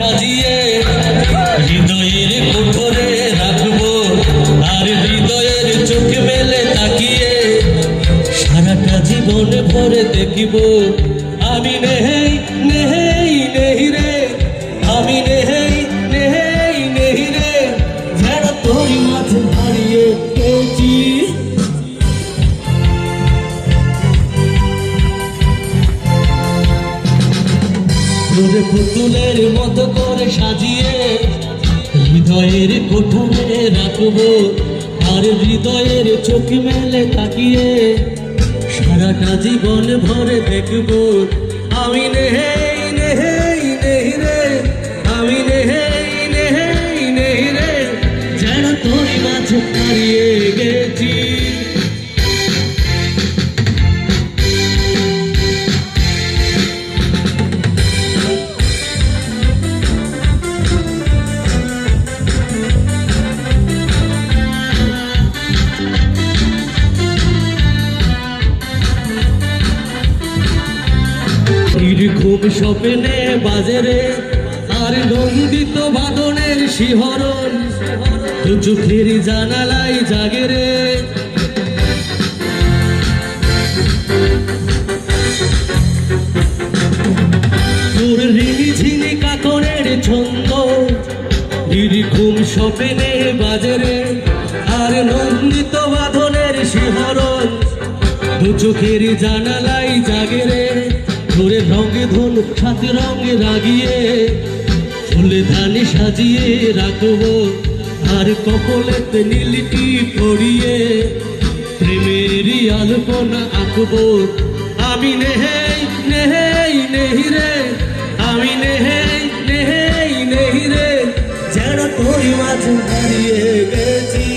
সাজিয়ে হৃদয়ের কোঠরে রাখবো, আর হৃদয়ের চোখ মেলে তাকিয়ে সারাটা জীবন ভরে দেখিব। আমি নেই নেই নেই রে, আমি নেই নেই নেই রে, যেন তোর মাঝে হারিয়ে গেছি। তোরে পুতুলের মতো করে সাজিয়ে হৃদয়ের কোঠরে রাখবো, আর হৃদয়ের চোখ মেলে তাকিয়ে সারাটা জীবন ভরে দেখবো। আমি নেই নেই নেই রে, আমি নেই নেই নেই রে, যেন তোর মাঝে হারিয়ে গেছি। খুব স্বপ্নে বাজেরে আর নন্দিত বাদনের শিহরণ, দু চোখের জানালাই জাগে রে। তোর রিনি ঝিনি কাকনের ছন্দ নির্ঘুম স্বপ্নে বাজেরে আর নন্দিত বাদনের শিহরণ, দু চোখের জানালাই জাগে রে। তোরে রঙে ধন সাথে রঙে রাগিয়ে ফুলে ধানে সাজিয়ে রাখবো, আর কপলেতে নীলটি পড়িয়ে প্রেমেরই আলপনা আঁকবো। আমি নেই নেই নেই রে, আমি নেই নেই নেই রে, যেন তোর মাঝে হারিয়ে গেছি।